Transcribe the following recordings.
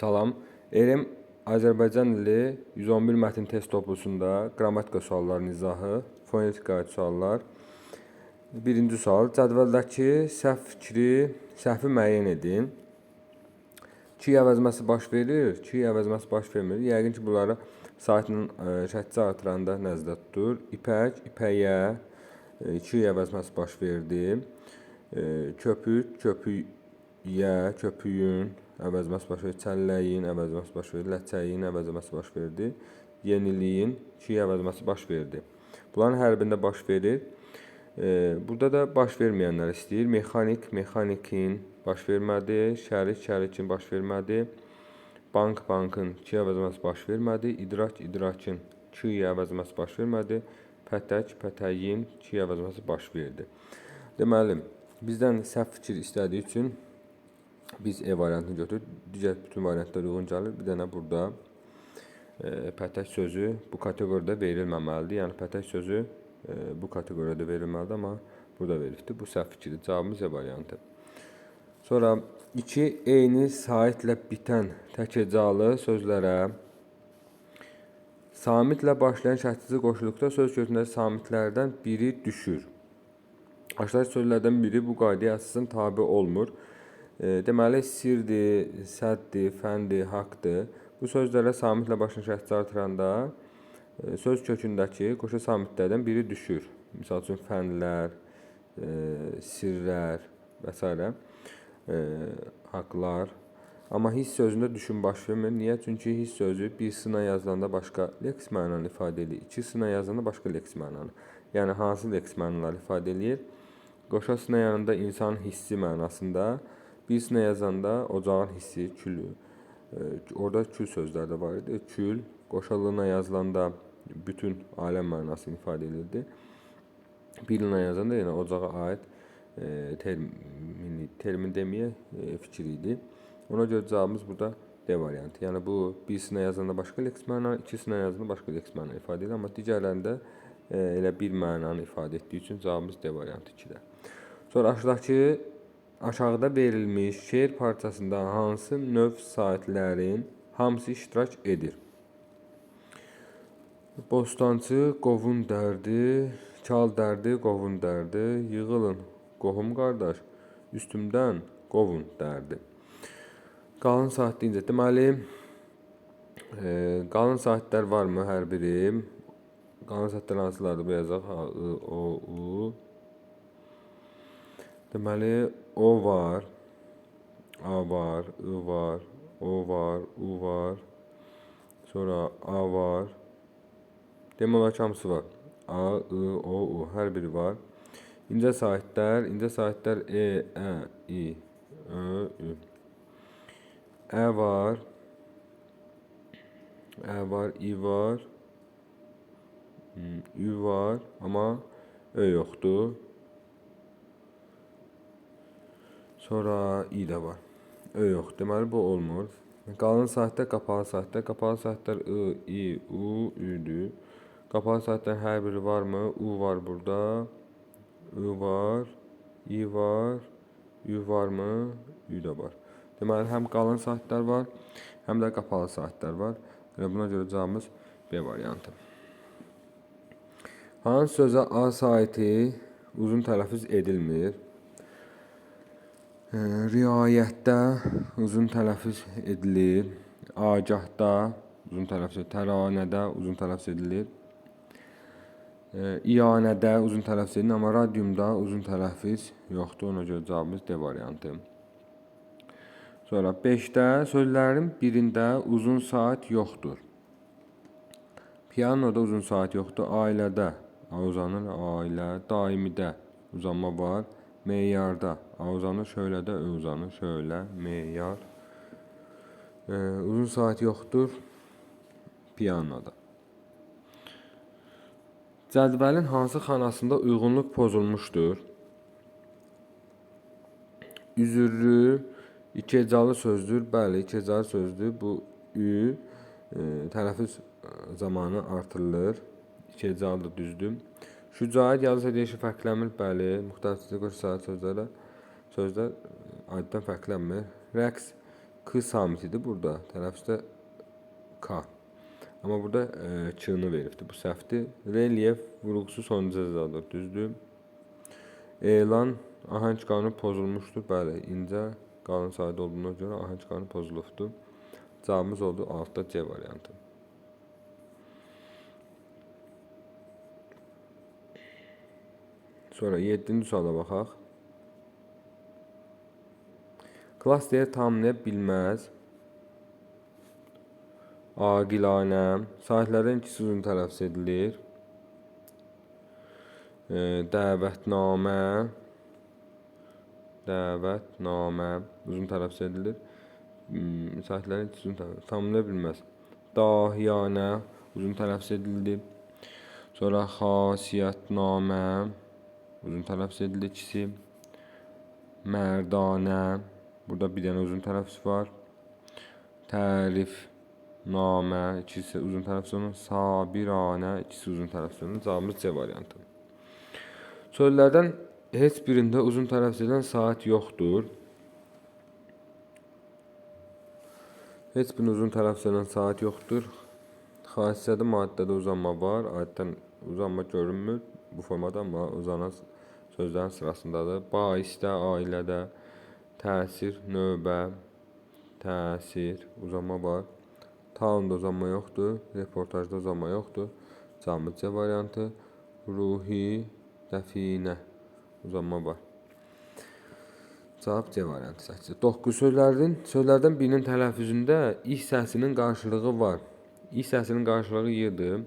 Salam. Elm Azərbaycan dili 111 mətn test toplusunda qrammatika suallarının izahı, fonetika aid suallar. Birinci sual. Cədvəldəki səhv fikri, səhvi müəyyən edin. Ki əvəzməsi baş verir, ki əvəzməsi baş vermir. Yəqin ki, bunları saatının şəhidçi artıranda nəzərdə tutur. İpək, ipəyə, ki əvəzməsi baş verdi. Köpük, köpüyə, köpüyün əvəzməsi baş verdi. Çəlləyin əvəzməsi baş verdi. Ləçəyin əvəzməsi baş verdi. Yeniliyin, ki əvəzməsi baş verdi. Bunların hər birində baş verir. Burada da baş verməyənlər istəyir. Mexanik, mexanikin baş vermədi. Şərik, şərikin baş vermədi. Bank, bankın ki əvəzməsi baş vermədi. İdrak, idrakin ki əvəzməsi baş vermədi. Pətək, pətəyin ki əvəzməsi baş verdi. Deməli, bizdən səhv fikir istədiyi üçün biz E variantını götürürük. Digər bütün variantlar uyğun gəlir. Bir dənə burada pətək sözü bu kateqoriyada verilməməlidir. Yəni pətək sözü bu kateqoriyada verilməlidir, amma burada verilibdir. Bu səhv fikirdir. Cavabımız E variantı. Sonra 2 eyni saitlə bitən təkəcalı sözlərə samitlə başlayan şərtsiz qoşuluqda söz kökündə samitlərdən biri düşür. Aşağıdakı sözlərdən biri bu qaydaya əsasən tabe olmur. Deməli, sirdir, səddir, fəndir, haqdır. Bu sözlərə samitlə başlayan şərtsiz artıranda söz kökündəki qoşu samitlərdən biri düşür. Misal üçün, fənlər, sirlər və s. Haqlar. Amma hiss sözündə düşün baş vermir. Niyə? Çünki hiss sözü bir sına yazılanda başqa leks mənanı ifadə edir. 2 sına yazılanda başqa leks mənanı. Yəni, hansı leks mənaları ifadə edir? Qoşa sına yanında insanın hissi mənasında, bir sına yazanda ocağın hissi, külü. Orada kül sözlər də var idi. Kül, qoşalığına yazılanda bütün aləm mənasını ifadə edirdi. Birinə yazanda yenə ocağa aid termin deməyək, fikir idi. Ona görə cavabımız burada D variantı. Yəni, bu bir sına yazanda başqa leks məna, 2 sına yazanda başqa leks məna ifadə edir. Amma digərlərində elə bir mənanı ifadə etdiyi üçün cavabımız D variantı 2-də. Sonra aşağıda verilmiş şeir parçasında hansı növ saitlərin hamısı iştirak edir? Bostançı qovun dərdi, çal dərdi, qovun dərdi, yığılın qohum qardaş, üstümdən qovun dərdi. Qalın saat deyincə, deməli, qalın saatlər varmı hər biri? Qalın saatlər hansılardır? Bu yazaq, A, I, O, U. Deməli, O var, A var, I var, O var, U var, sonra A var. Demək olar ki, hamısı var. A, I, O, U, hər biri var. İncə saatlər E, Ə, İ, Ö, Ü. Ə var, İ var, Ü var, amma Ö yoxdur. Sonra İ də var. Ö yoxdur. Deməli, bu olmur. Qalın saatlər, qapalı saatlər. Qapalı saatlər I, İ, U, Ü'dür. Qapalı saatlər hər biri varmı? U var burada. I var, İ var, Ü varmı? Ü də var. Deməli, həm qalın saatlər var, həm də qapalı saatlər var. Buna görə cavabımız B variantı. Hansı sözə A saiti uzun tələffüz edilmir? Riayətdə uzun tələffüz edilir. Agahda uzun tələffüz edilir. Təranədə uzun tələffüz edilir. İyanədə uzun tələffüz edilir. Amma radiumda uzun tələffüz yoxdur. Ona görə cavabımız D variantı. Sonra 5-də sözlərin birində uzun saat yoxdur. Pianoda uzun saat yoxdur. Ailədə A uzanır, ailə. Daimidə uzanma var. Meyarda A uzanır, şöylədə Ö uzanır, şöylə, meyar. Uzun saat yoxdur pianoda. Cədvəlin hansı xanasında uyğunluq pozulmuşdur? Üzürlü, İkihecalı sözdür. Bəli, ikihecalı sözdür. Bu Ü tələffüz zamanı artırılır. İkihecalıdır, düzdür. Şücaət yazı sözü fərqlənmir. Bəli, müxtəlif qoşu saat sözlər adətən fərqlənmir. Rəqs K samitidir burada. Tələffüzdə K. Amma burada Ç-nı veribdir. Bu səhvdir. Relyef vurğusu sonuncu cəzadır. Düzdür. Elan ahəng qanunu pozulmuşdur. Bəli, incə qalın sayda olduğuna görə ahəng qanunu pozulubdur. Cavabımız oldu 6-da C variantı. Sonra 7-ci suala baxaq. Klass deyər tamamlaya bilməz. Aqilanə. Sahitlərdən ikisi uzun tələffüz edilir. Dəvətnamə. Dəvətnamə. Uzun tələffüz edilir. Sahitlərin ikisi uzun tələffüz tamamlaya bilməz. Dahiyanə. Uzun tələffüz edildi. Sonra xasiyyətnamə. Uzun tələffüz edildi ikisi. Mərdanə. Burada bir dənə uzun tələffüz var. Tərifnamə. İkisi uzun tələffüz olunur. Sabiranə. İkisi uzun tələffüz olunur. Cavabımız C variantı. Sözlərdən heç birində uzun tələffüz edilən saat yoxdur. Heç birində uzun tələffüz edilən saat yoxdur. Xasiyyəti maddədə uzanma var. Adətən uzanma görünmür bu formada, amma uzanan sözlərin sırasındadır. Baisdə, ailədə, təsir, növbə, təsir, uzanma var. Taunda uzanma yoxdur. Reportajda uzanma yoxdur. Cavabımız C variantı. Ruhi, dəfinə, uzanma var. Cavab C variantı seçilir. 9 sözlərdən birinin tələffüzündə iş səsinin qarşılığı var. İş səsinin qarşılığı y-dir.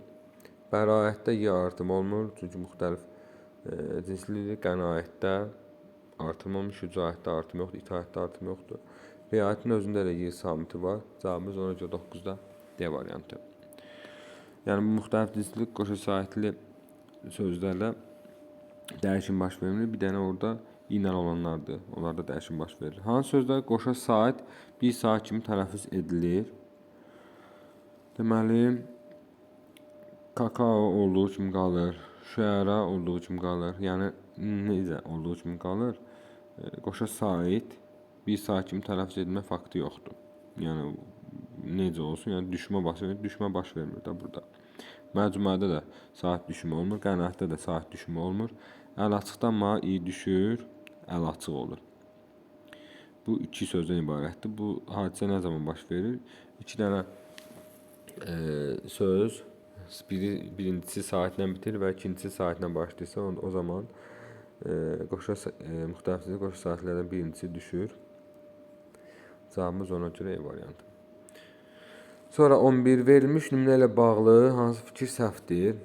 Bəraətdə y artım olmur. Çünki müxtəlif cinslidir. Qənaətdə artım olmur. Şücaətdə artım yoxdur. İtaətdə artım yoxdur. Riayətin özündə də y samiti var. Cavabımız ona görə 9-da D variantı. Yəni bu müxtəlif cinsli qoşa saitli sözlərlə dəyişim baş vermir. Bir dənə orada ilə olanlardır. Onlarda dəyişim baş verir. Hansı sözlər qoşa sait bir saat kimi tələffüz edilir? Deməli, kakao olduğu kimi qalır. Şüəra olduğu kimi qalır. Yəni necə olduğu kimi qalır? Qoşa sait bir saat kimi tələffüz edilmə faktı yoxdur. Yəni necə olsun? Yəni düşmə baş vermir də burada. Məcmuədə də saat düşümü olmur. Qənaətdə də saat düşümü olmur. Əl açıqdan ma i düşür, əl açıq olur. Bu iki sözdən ibarətdir. Bu hadisə nə zaman baş verir? İki dənə söz, birincisi saatlə bitir və ikincisi saatlə başlayırsa, o zaman müxtəlif qoşa saatlərdən birincisi düşür. Cavabımız ona görə E variantı. Sonra 11 verilmiş nümunə ilə bağlı hansı fikir səhvdir?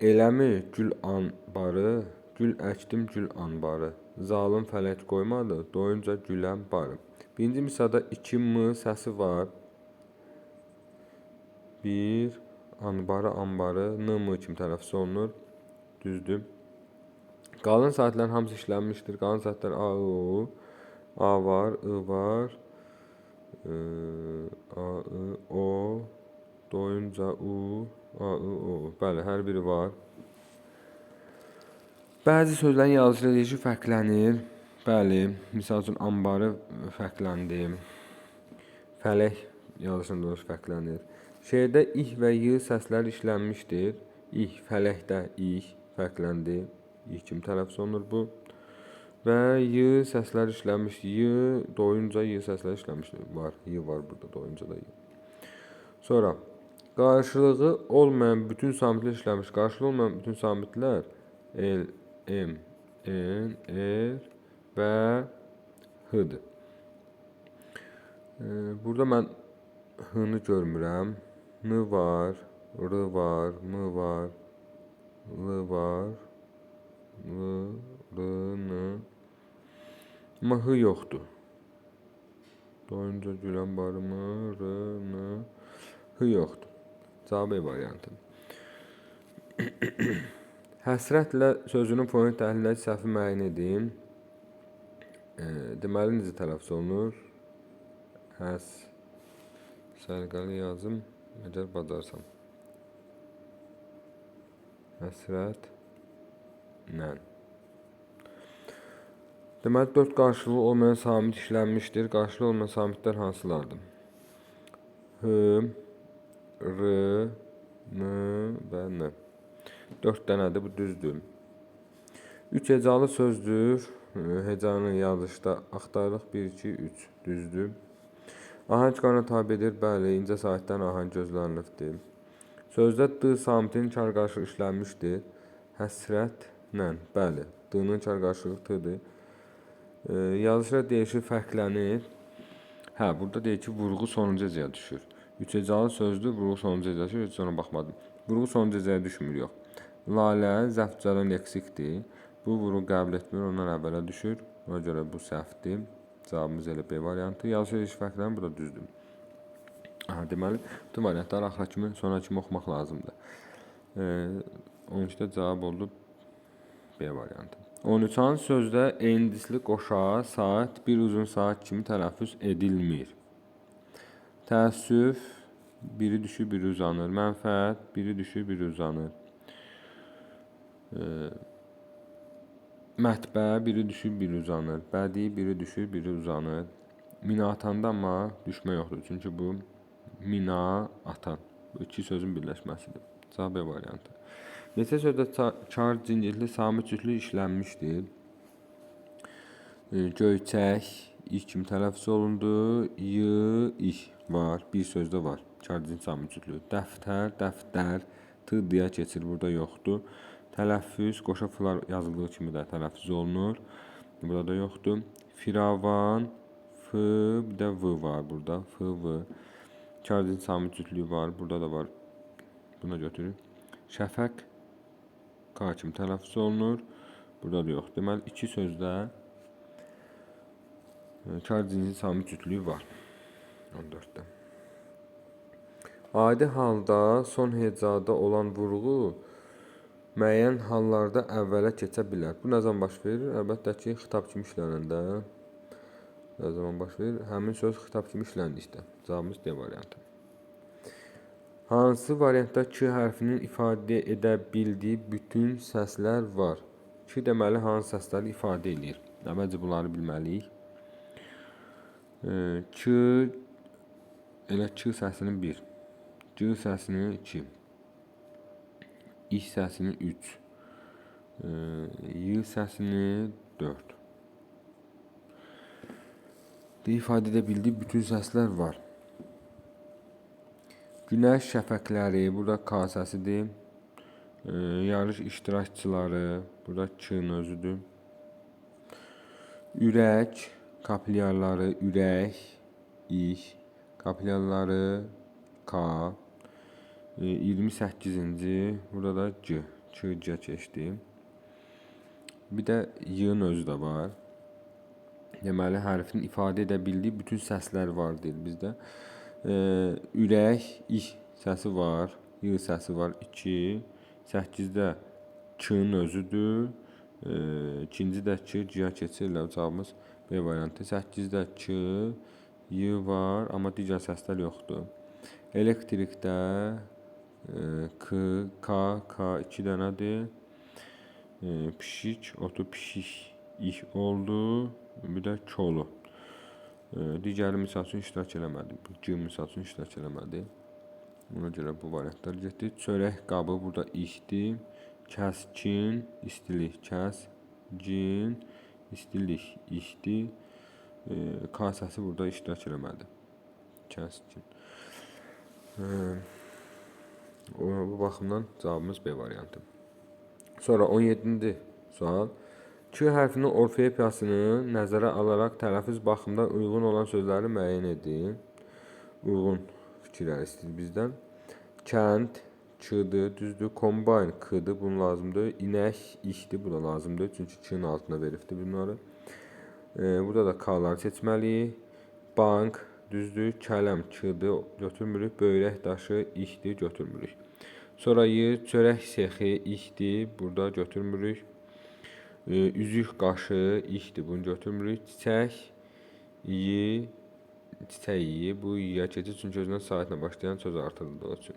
Eləmi gül anbarı, gül əkdim gül anbarı. Zalım fələk qoymadı, doyunca gülən barı. Birinci misada 2 m səsi var. 1 anbarı n-m kimi tələffüz olunur. Düzdür. Qalan saatlərin hamısı işlənmişdir. Qalan saatlər a, a var, I var, a, I, o, doyunca u, a, I, o. Bəli, hər biri var. Bəzi sözlərin yazıcı rejimi fərqlənir. Bəli, misal üçün anbarı fərqləndi. Fələk yazıcında fərqlənir. Şeirdə ih və y səsləri işlənmişdir. İh, fələkdə ih fərqləndi. İh kimi tələffüz olunur bu. Və y səslər işlənmiş. Y, doyunca y səslər işlənmişdir. Var, y var burada, doyunca da y. Sonra, qarşılığı olmayan bütün samitlər işlənmiş. Qarşılığı olmayan bütün samitlər el, m, n, er və h-dır. Burada mən h-nı görmürəm. N var, r var, m var, l var, l, r, n. Amma h yoxdur. Doyunca gülən barı mı, r, n, h yoxdur. Cavab E variantı. Həsrətlə sözünün fonetik təhlilləci səhvi müəyyən edin. Deməli, necə tələffüz olunur? Sərqəli yazım, əgər bacarsam. Həsrətlə. Deməli 4 qarşılığı olmayan samit işlənmişdir. Qarşılığı olmayan samitlər hansılardır? H, R, N və N. 4 dənədir, bu düzdür. 3 hecalı sözdür. Hecanı yazışda axtarırıq. 1, 2, 3 düzdür. Ahəng qana tabidir. Bəli, incə saitdən ahəng gözlənilibdir. Sözdə D samitinin çar qarşılığı işlənmişdir. Həsrətlə. Bəli, D-nin çar qarşılığı T-dir. Yazışda deyişi fərqlənir. Hə, burada deyir ki, vurğu sonuncu hecəyə düşür. 3 hecalı sözdür, vurğu sonuncu hecəyə düşür. Heç ona baxmadım. Vurğu sonuncu hecəyə düşmür, yox. Lalə zəfcədən eksikdir. Bu vurğu qəbul etmir, ondan əvvələ düşür. Ona görə bu səhvdir. Cavabımız elə B variantı. Yazışı deyişi fərqlənir, bu da düzdür. Aha, deməli, bütün variantları axıra kimi, sonra kimi oxumaq lazımdır. 12-də cavab oldu B variantı. 13-cü sözdə endisli qoşa saat bir uzun saat kimi tələffüz edilmir. Təəssüf, biri düşür, biri uzanır. Mənfəət, biri düşür, biri uzanır. Mətbə, biri düşür, biri uzanır. Bədii, biri düşür, biri uzanır. Mina atanda amma düşmə yoxdur. Çünki bu mina atan. Bu iki sözün birləşməsidir. Cavab B variantı. Neçə sözdə çar cincirli samit cütlü işlənmişdir? Göyçək, iş kimi tələffüz olundu. İş var, bir sözdə var. Çar cincirli samit cütlü. Dəftər, dəftər, t deyə keçir, burada yoxdur. Tələffüz, qoşa fılar yazıldığı kimi də tələffüz olunur. Burada da yoxdur. Firavan, f, bir də v var burada. F, v. Çar cincirli samit cütlüyü var, burada da var. Buna götürür. Şəfəq, K kimi tələffüz olunur. Burada da yox. Deməli, iki sözdə çar cincirli samit cütlüyü var. 14-də. Adi halda son hecada olan vurğu müəyyən hallarda əvvələ keçə bilər. Bu nə zaman baş verir? Əlbəttə ki, xitab kimi işlənəndə. Nə zaman baş verir? Həmin söz xitab kimi işləndikdə. Cavabımız D variantı. Hansı variantda K hərfinin ifadə edə bildiyi bütün səslər var? K deməli hansı səsləri ifadə edir? Əvvəlcə bunları bilməliyik. K, elə K səsinin 1, C səsinin 2, İş səsini 3, Y səsini 4. İfadə edə bildiyi bütün səslər var. Günəş şəfəqləri, burada K səsidir. Yarış iştirakçıları, burada K-nin özüdür. Ürək, kapilyaları, ürək, İş, kapilyaları K. 28-ci, burada da C. K keçdi. Bir də Y-nin özü də var. Deməli, hərfin ifadə edə bildiyi bütün səslər var deyil bizdə. Ürək, İş səsi var. Y səsi var 2. 8-də K-nin özüdür. İkinci də K, C keçirlər. Cavabımız B variantı. 8-də K, Y var, amma digər səslər yoxdur. Elektrikdə K, K 2 dənədir. Pişik, otu pişik, iş oldu. Bir də kolu. Digəri misal üçün iştirak eləmədi. G misal üçün iştirak eləmədi. Ona görə bu variantlar getdi. Çörək qabı burada işdir. Kəskin, istilik, kəskin, istilik, işdir. K səsi burada iştirak eləmədi. Kəskin. Bu baxımdan cavabımız B variantı. Sonra 17-ci sual. K hərfinin orfeopiyasını nəzərə alaraq tələffüz baxımından uyğun olan sözləri müəyyən edin. Uyğun fikirlər istəyir bizdən. Kənd, K-dır, düzdür. Kombayn, K-dır, bunun lazımdır. İnək, işdir, bu da lazımdır. Çünki K-nin altına veribdir bunları. Burada da K-ları seçməliyik. Bank, düzdür. Kələm, K-dır, götürmürük. Böyrək daşı, işdir, götürmürük. Sonra Y, çörək sexi, işdir, burada götürmürük. Üzük qaşı, işdir, bunu götürmürük. Çiçək, iyi, çiçək iyi, bu iyiyə keçir, çünki özündən saatlə başlayan söz artırıldığı üçün.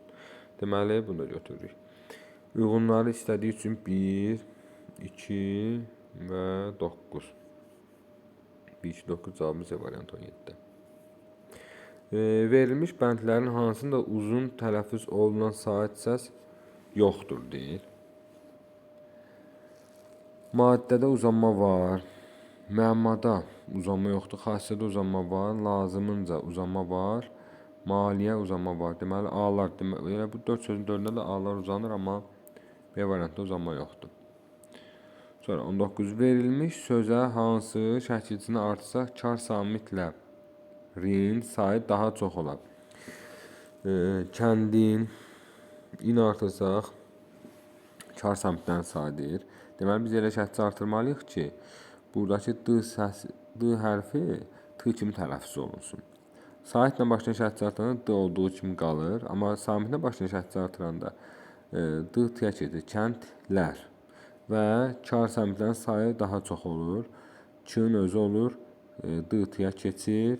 Deməli, bunu da götürürük. Uyğunları istədiyi üçün 1, 2 və 9. 1-2-9 cavabımız C variantı 17-də. Verilmiş bəndlərin hansında uzun tələffüz olunan sait səs yoxdur deyir. Maddədə uzanma var. Məmmada uzanma yoxdur. Xassədə uzanma var. Lazımınca uzanma var. Maliyyə uzanma var. Deməli, A-lar, bu 4 sözün 4-də də A-lar uzanır, amma B variantda uzanma yoxdur. Sonra 19. Verilmiş sözə hansı şəkilçini artırsaq, kar samitlərin sayı daha çox olar. Kəndin, in artırsaq, kar samitlərin sayı deyir. Deməli, biz elə şəkilçi artırmalıyıq ki, buradakı D hərfi T kimi tələffüz olunsun. Saitlə başlayan şəkilçi artıranda D olduğu kimi qalır, amma samitlə başlayan şəkilçi artıranda D T-yə keçir, kəndlər. Və kar samitlərin sayı daha çox olur. Q-nun özü olur, D T-yə keçir.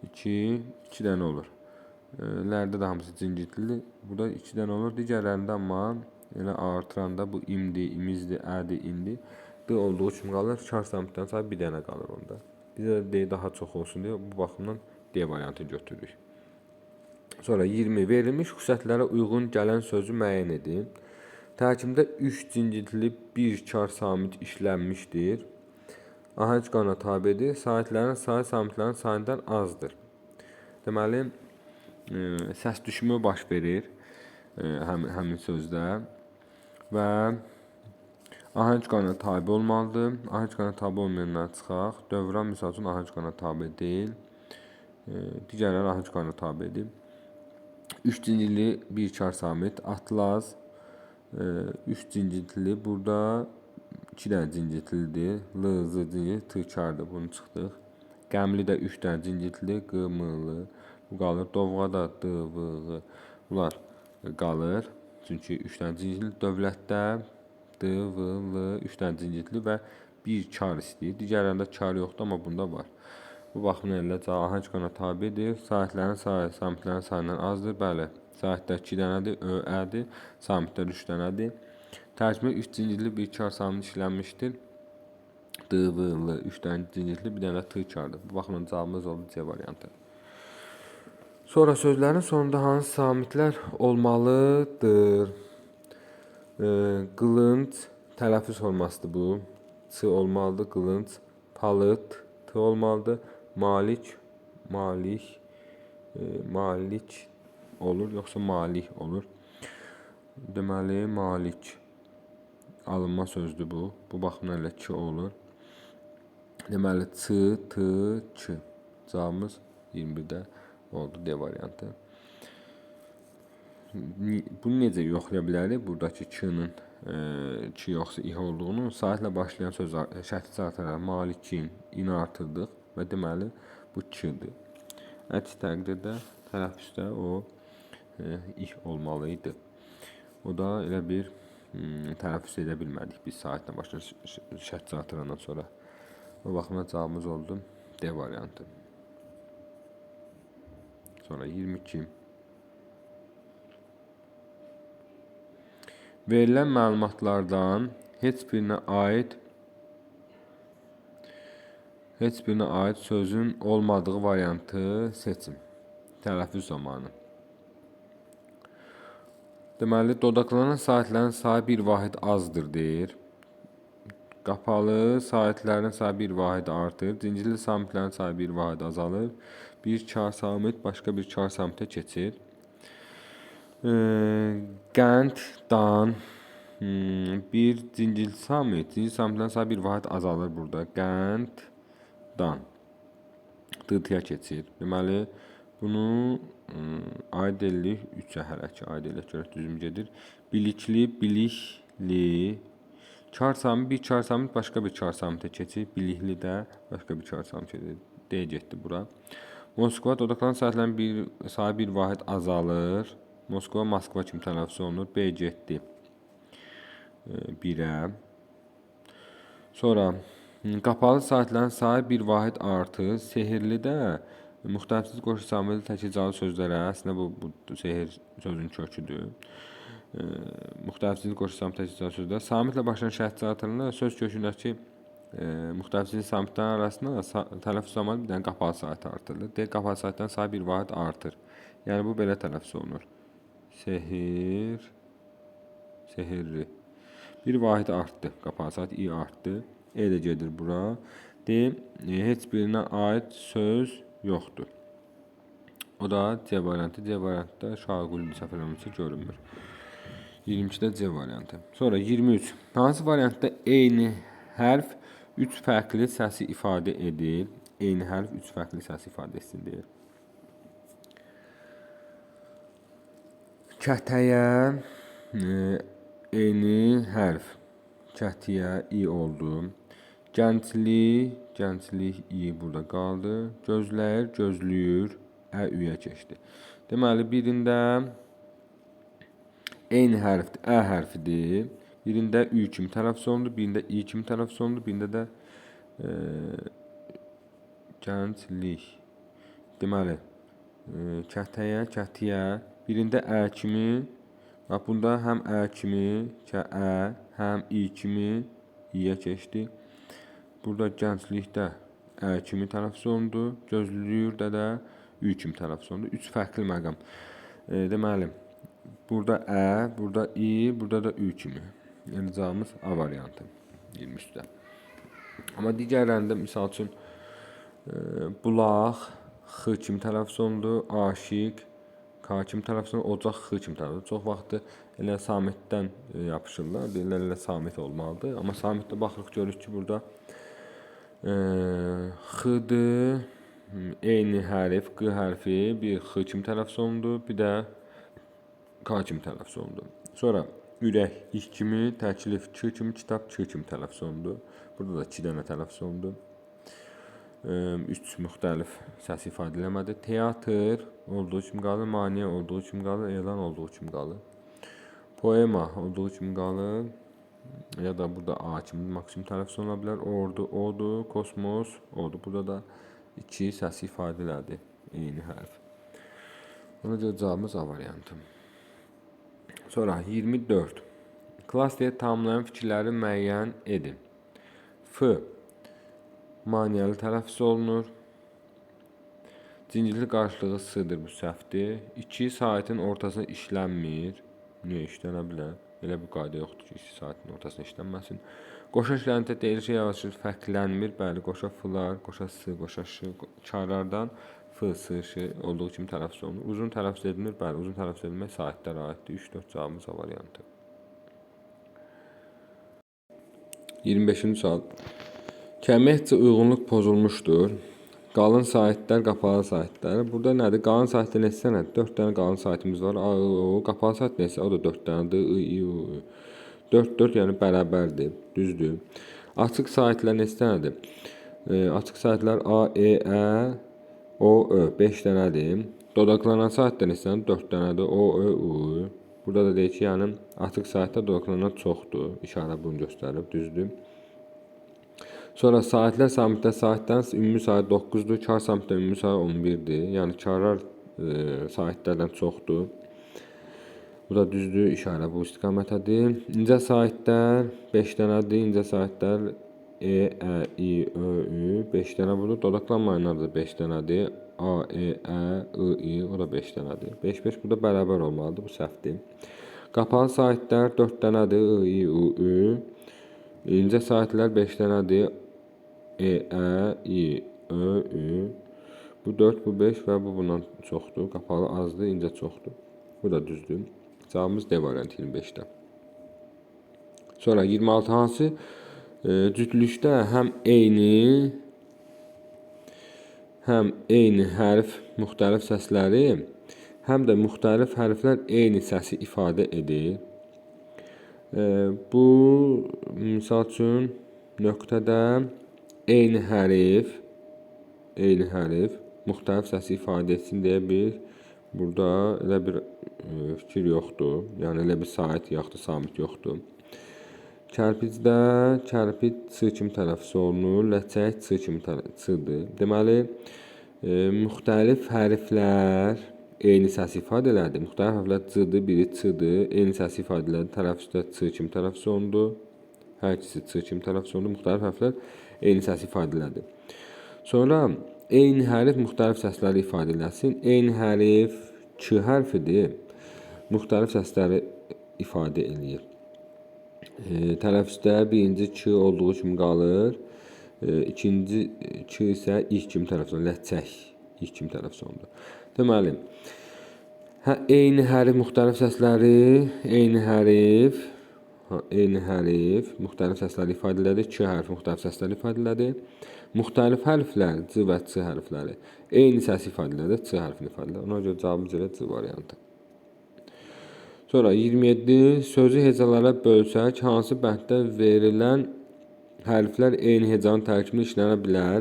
2 dənə olur. Lərdə də hamısı cingiltili. Burada 2 dənə olur. Digərlərində amma elə artıranda bu imdir, imizdir, ədir, indi. D olduğu kimi qalır. Kar samitlərin sayı bir dənə qalır onda. Bizə D daha çox olsun deyə bu baxımdan D variantını götürürük. Sonra 20. Verilmiş xüsusiyyətlərə uyğun gələn sözü müəyyən edin. Tərkibdə 3 cingiltili bir kar samit işlənmişdir. Ahəng qana tabedir. Saitlərin sayı samitlərin sayından azdır. Deməli, səs düşümü baş verir həmin sözdə və ahəng qana tabe olmalıdır. Ahəng qana tabe olmayandan çıxaq. Dövran misal üçün ahəng qana tabe deyil. Digərləri ahəng qana tabedir. 3 cingiltili bir kar samit, atlaz, 3 cingiltili, burada 2 dənə cingiltilidir. L, Z cingiltili, T kardır, bunu çıxdıq. Qəmli də 3 dənə cingiltili, Q, M, L, bu qalır. Dovğada D, V, Ğ, bunlar qalır. Çünki 3 dənə cingiltili. Dövlətdə D, V, L, 3 dənə cingiltili və bir kar istəyir. Digərlərində kar yoxdur, amma bunda var. Bu baxımdan elə ahəng qana tabedir. Saitlərin sayı samitlərin sayından azdır. Bəli, saitlər 2 dənədir, Ö, Ədir. Samitlər 3 dənədir. Tərkibində 3 cingiltili bir kar samit işlənmişdir. D, V, L, 3 dənə cingiltili, bir dənə T kardır. Bu baxımdan cavabımız oldu C variantı. Sonra sözlərin sonunda hansı samitlər olmalıdır? Qılınc, tələffüz formasıdır bu. Ç olmalıdır, qılınc. Palıd, T olmalıdır. Malik, malik olur, yoxsa malik olur. Deməli, malik alınma sözdür bu. Bu baxımdan elə ki olur. Deməli, Ç, T, Ç. Cavabımız 21-də oldu D variantı. Bunu necə yoxlaya bilərik? Buradakı K-nın ki yoxsa İ olduğunu saitlə başlayan söz şəkilçi artıraraq malikin, in artırdıq və deməli bu K-dir. Əks təqdirdə tələffüzdə o İ olmalı idi. O da elə bir tələffüz edə bilmədik biz saitlə başlayan şəkilçi artırandan sonra. O baxımdan cavabımız oldu D variantı. Sonra 22. Verilən məlumatlardan heç birinə aid sözün olmadığı variantı seçin. Tələffüz zamanı. Deməli, dodaqlanan saitlərin sayı bir vahid azdır deyir. Qapalı saitlərin sayı bir vahid artır. Cincilli samitlərin sayı bir vahid azalır. Bir kar samit başqa bir kar samitə keçir. Qənd, dan, bir cincil samitlərin sayı bir vahid azalır burada. Qənd, dan. D-yə keçir. Deməli, bunu aid edirik 3 hərəkə aid edirik, görək düzüm gedir. Bilikli, bilikli. Kar samit, bir kar samit başqa bir kar samitə keçir. Bilikli də başqa bir kar samitə keçir. D getdi bura. Moskva, dodaqlanan saitlərin sayı bir vahid azalır. Moskva, Moskva kimi tələffüz olunur. B getdi 1-ə. Sonra qapalı saitlərin sayı bir vahid artır. Sehirli də müxtəlifsiz qoşu samili təkcəli sözlərə, əslində bu sehir sözün köküdür. Müxtəlifsiz qoşu samili təkcəli sözlər. Samitlə başlayan şəhidçi artırılır. Söz kökündəki müxtəlif sesli samitlərin arasında tələffüz zamanı bir dənə qapalı sayt artırılır. Deyək, qapalı saytdan sayı bir vahid artır. Yəni, bu belə tələffüz olunur. Sehir, sehirli. Bir vahid artdı. Qapalı sayt i artdı. E də gedir bura. Deyim, heç birinə aid söz yoxdur. O da C variantı. C variantda şaquli səhv eləmirəmsə görünmür. 22-də C variantı. Sonra 23. Hansı variantda eyni hərf 3 fərqli səsi ifadə edir? Eyni hərf 3 fərqli səsi ifadə etsin deyir. Kətəyə eyni hərf. Kətiyə i oldu. Gənclik, gənclik i burada qaldı. Gözləyir, gözləyir, ə-üyə keçdi. Deməli, birində eyni hərfdir, ə hərfidir. Birində ü kimi tələffüz olundu, birində i kimi tələffüz olundu, birində də gənclik. Deməli, kətəyə, kətiyə, birində ə kimi, bunda həm ə kimi, ə, həm i kimi i-yə keçdi. Burada gənclikdə ə kimi tələffüz olundu, gözlükdə də ü kimi tələffüz olundu. 3 fərqli məqam. Deməli, burada ə, burada i, burada da ü kimi. Yəni, cavabımız A variantı 23-də. Amma digərlərində, misal üçün, bulaq, x kimi tələffüz olundu, aşiq, k kimi tələffüz olundu, ocaq, x kimi tələffüz olundu. Çox vaxtı elə samitdən yapışırlar, deyirlər, elə samit olmalıdır. Amma samitdə baxırıq, görürük ki, burada x-dır, eyni hərf, q hərfi, bir x kimi tələffüz olundu, bir də k kimi tələffüz olundu. Sonra ürək, iş kimi, təklif, ç kimi, kitab, ç kimi tələffüz olundu. Burada da 2 dənə tələffüz olundu. 3 müxtəlif səs ifadə eləmədi. Teatr olduğu kimi qalır, maniyə olduğu kimi qalır, elan olduğu kimi qalır. Poema olduğu kimi qalır. Ya da burada A kimi maksimum tələffüz oluna bilər. Ordu, odur, kosmos, odur. Burada da 2 səs ifadələrdir, eyni hərf. Ona görə cavabımız A variantı. Sonra 24. Klaster tamamlayan fikirləri müəyyən edin. F. Maniyəli tələffüz olunur. Cincirli qarşılığı s-dır, bu səhvdir. 2. Saitin ortasına işlənmir. Niyə işlənə bilər? Elə bir qayda yoxdur ki, 2 saitin ortasına işlənməsin. Qoşa işlənətdə deyil ki, yavaşır, fərqlənmir. Bəli, qoşa f-lar, qoşa s, qoşa ş, çarlardan f, s, ş olduğu kimi tələffüz olunur. Uzun tələffüz edilir. Bəli, uzun tələffüz edilmək saitlərə aiddir. 3-4 cavabımız A variantı. 25-ci sual. Kəmiyyətcə uyğunluq pozulmuşdur. Qalın saitlər, qapalı saitlər. Burada nədir? Qalın saitdə neçə nədir? 4 dənə qalın saitimiz var. A, o, qapalı sait neçə? O da 4 dənədir. I, u. 4, 4 yəni bərabərdir. Düzdür. Açıq saitlər neçə dənədir? Açıq saitlər A, E, Ə, O, Ö. 5 dənədir. Dodaqlanan saitlər neçə dənədir? 4 dənədir. O, Ö, U. Burada da deyək ki, yəni açıq saitdə dodaqlanan çoxdur. İşarə bunu göstərir. Düzdür. Sonra saitlər samitdə saitdən ümumi sayı 9-dur, kar samitdə ümumi sayı 11-dir. Yəni karlar saitlərdən çoxdur. Bu da düzdür, işarə bu istiqamətədir. İncə saitlər 5 dənədir, incə saitlər E, Ə, I, Ö, Ü 5 dənə budur. Dodaqlanmayanlar da 5 dənədir. A, E, Ə, I, I o da 5 dənədir. 5, 5 burada bərabər olmalıdır, bu səhvdir. Qapalı saitlər 4 dənədir, I, I, U, Ü. İncə saitlər 5 dənədir. E, Ə, I, Ö, Ü. Bu 4, bu 5 və bu bundan çoxdur. Qapalı azdır, incə çoxdur. Bu da düzdür. Cavabımız D variantı 25-də. Sonra 26 hansı cütlükdə həm eyni hərf müxtəlif səsləri, həm də müxtəlif hərflər eyni səsi ifadə edir. Bu misal üçün nöqtədə eyni hərf müxtəlif səsi ifadə etsin deyə bir burada elə bir fikir yoxdur. Yəni elə bir sait yaxud samit yoxdur. Kərpicdə kərpic ç kimi tələffüz olunur, ləçək ç kimi ç-dır. Deməli, müxtəlif hərflər eyni səs ifadə elədi. Müxtəlif hərflər c-dır, biri ç-dır. Eyni səs ifadə elədi. Tələffüzdə ç kimi tələffüz olundu. Hər ikisi ç kimi tələffüz olundu. Müxtəlif hərflər eyni səsi ifadə elədi. Sonra eyni hərf müxtəlif səsləri ifadə eləsin. Eyni hərf Ç hərfidir. Müxtəlif səsləri ifadə eləyir. Tələffüzdə birinci Ç olduğu kimi qalır. İkinci Ç isə ilk kimi tələffüz olunur. Ləçək ilk kimi tələffüz olunur. Deməli, eyni hərf müxtəlif səsləri, eyni hərf müxtəlif səsləri ifadə elədi. Ç hərfi müxtəlif səsləri ifadə elədi. Müxtəlif hərflər, C və Ç hərfləri eyni səs ifadə elədi. Ç hərfini ifadə elədi. Ona görə cavabımız elə C variantı. Sonra 27. Sözü hecalara bölsək, hansı bənddə verilən hərflər eyni hecanın tərkibində işlənə bilər?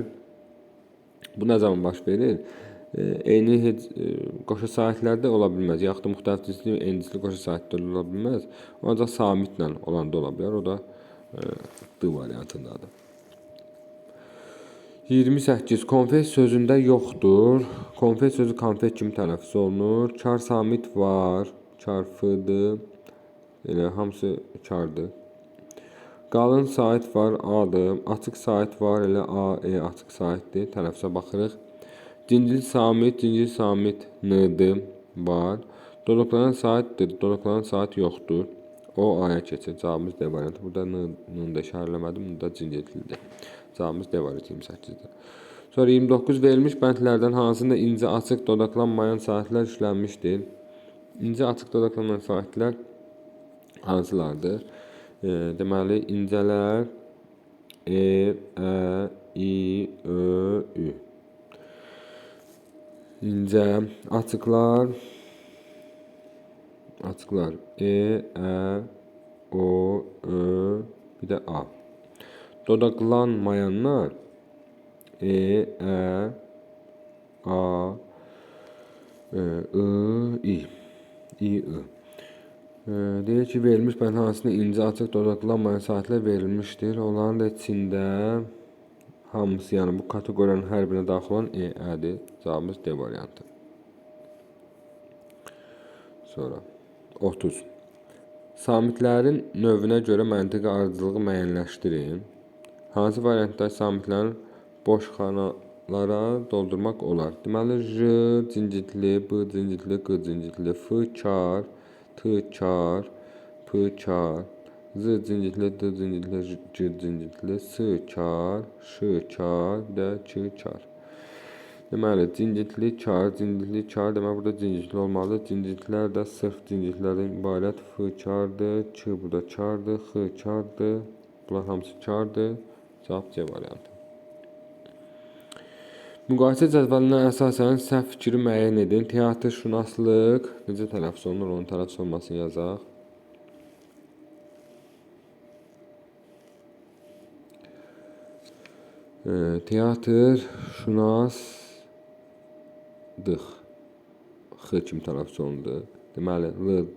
Bu nə zaman baş verir? Eyni qoşa sahitlərdə ola bilməz. Yaxud da müxtəlif cinsli, eyni cinsli qoşa sahitlərdə ola bilməz. Ancaq samitlə olanda ola bilər. O da D variantındadır. 28. Konfet sözündə yoxdur. Konfet sözü konfet kimi tələffüz olunur. Kar samit var. Kar fıdır. Elə hamısı kardır. Qalın sait var A-dır. Açıq sait var elə A, E açıq saitdir. Tələffüzə baxırıq. Cincil samit N-dır, var. Dodaqlanan saitdir, dodaqlanan sait yoxdur. O A'ya keçir. Cavabımız D variantı. Burada N-ını da işarələmədim. Bunda cincildir. Cavabımız D variantı 28-dir. Sonra 29 verilmiş bəndlərdən hansında incə açıq dodaqlanmayan saitlər işlənmişdir? İncə açıq dodaqlanmayan saitlər hansılardır? Deməli, incələr E, Ə, İ, Ö, Ü. İncə, açıqlar E, Ə, O, Ö, bir də A. Dodaqlanmayanlar E, Ə, A, I, İ, I. Deyir ki, verilmiş bənd hansında incə açıq dodaqlanmayan saitlər verilmişdir. Onların da içində hamısı, yəni bu kateqoriyanın hər birinə daxil olan E, Ədir. Cavabımız D variantı. Sonra 30. Samitlərin növünə görə məntiqi ardıcılığı müəyyənləşdirin. Hansı variantda samitlərin boş xanalara doldurmaq olar? Deməli, J cincitli, B cincitli, Q cincitli, F kar, T kar, P kar, Z cincitli, D cincitli, C cincitli, S kar, Ş kar, D, Ç kar. Deməli, cincitli kar, deməli burada cincitli olmalıdır. Cincitlər də sırf cincitlərdən ibarət. F kardır, Ç burada kardır, X kardır. Bunlar hamısı kardır. Cavab C variantı. Müqayisə cədvəlinə əsasən səhv fikri müəyyən edin. Teatrşünaslıq necə tələffüz olunur? Onun tələffüz olmasını yazaq. Teatrşünaslıq X kimi tələffüz olundu. Deməli, L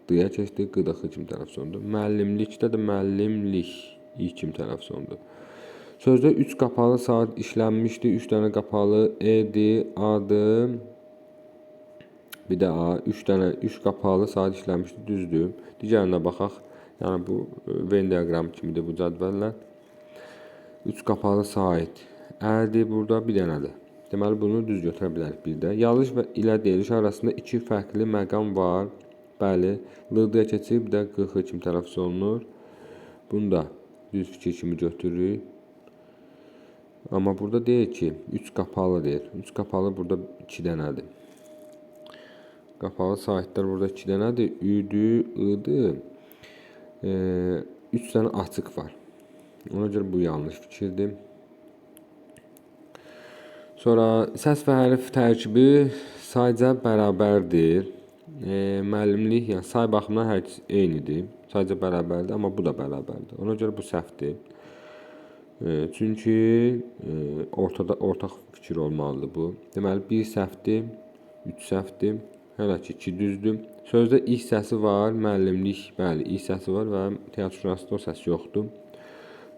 D-yə keçdi, Q da X kimi tələffüz olundu. Müəllimlikdə də müəllimlik I kimi tələffüz olundu. Sözdə 3 qapalı saat işlənmişdi. 3 dənə qapalı E-dir, A-dır. Bir də A. 3 qapalı saat işlənmişdi. Düzdür. Digərinə baxaq. Yəni bu Venn diaqramı kimidir bu cədvəllər. 3 qapalı saat. Ə-dir burada bir dənədir. Deməli bunu düz götürə bilərik bir də. Yazılış ilə deyiliş arasında 2 fərqli məqam var. Bəli, L-dəyə keçib, bir də Q-X kimi tələffüz olunur. Bunu da düz fikir kimi götürürük. Amma burada deyir ki, 3 qapalı deyir. 3 qapalı burada 2 dənədir. Qapalı saatlər burada 2 dənədir. Ü-dür, I-dır. 3 dənə açıq var. Ona görə bu yanlış fikirdir. Sonra səs və hərf tərkibi sayca bərabərdir. Müəllimlik, yəni say baxımından hər ikisi eynidir. Sayca bərabərdir, amma bu da bərabərdir. Ona görə bu səhvdir. Çünki ortaq fikir olmalıdır bu. Deməli, 1 səhvdir, 3 səhvdir, hələ ki 2 düzdür. Sözdə ilk səsi var, müəllimlik, bəli, ilk səsi var və teatrşünaslıqda o səs yoxdur.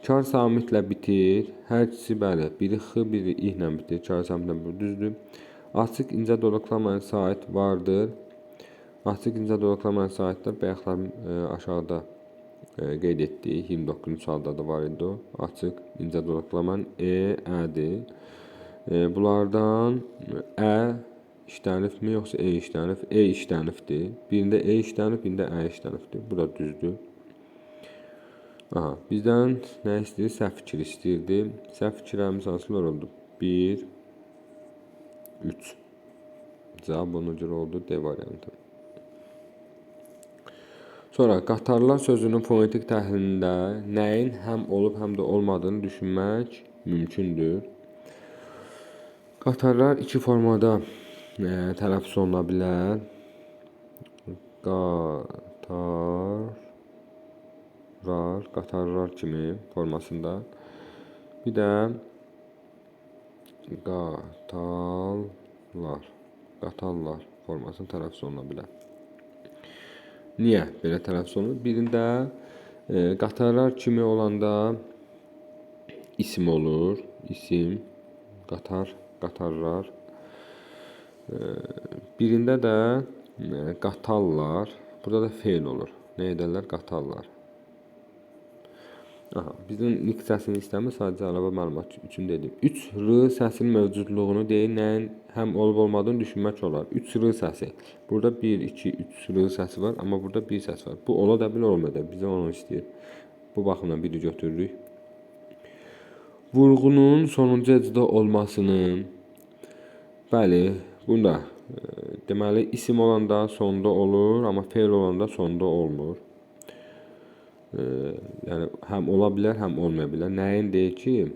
Kar samitlə bitir, hər ikisi bəli, biri X, biri I ilə bitir, kar samitlə bu düzdür. Açıq incə dodaqlanmayan sait vardır. Açıq incə dodaqlanmayan saitlər bayaqlar aşağıda qeyd etdik. 29-cu sualda da var idi o. Açıq, incə dodaqlamanın ədir. Bunlardan işlənibmi yoxsa işlənib? İşlənibdir. Birində işlənib, birində işlənibdir. Bu da düzdür. Aha, bizdən nə istəyir? Səhv fikir istəyirdi. Səhv fikirlərimiz hansılar oldu? 1, 3. Cavab ona görə oldu D variantı. Sonra qatarlar sözünün fonetik təhlilində nəyin həm olub, həm də olmadığını düşünmək mümkündür. Qatarlar iki formada tələffüz oluna bilər. Qatarlar kimi formasında. Bir də qatarlar formasında tələffüz oluna bilər. Niyə belə tələffüz olunur? Birində qatarlar kimi olanda isim olur. İsim, qatarlar. Birində də qatarlar. Burada da feil olur. Nə edərlər? Qatarlar. Aha, bizim niksəsini istəmir, sadəcə əlavə məlumat üçün dedim. 3R səsinin mövcudluğunu deyil, nəyin həm olub olmadığını düşünmək olar. 3R səsi. Burada 1, 2, 3R səsi var, amma burada 1 səs var. Bu ola da bilər, olmaya da bilər. Bizə onu istəyir. Bu baxımdan biri götürürük. Vurğunun sonuncu əcdə olmasının, bəli, bunda deməli isim olanda sonda olur, amma feil olanda sonda olmur. Yəni həm ola bilər, həm olmaya bilər. Nəyin deyir ki,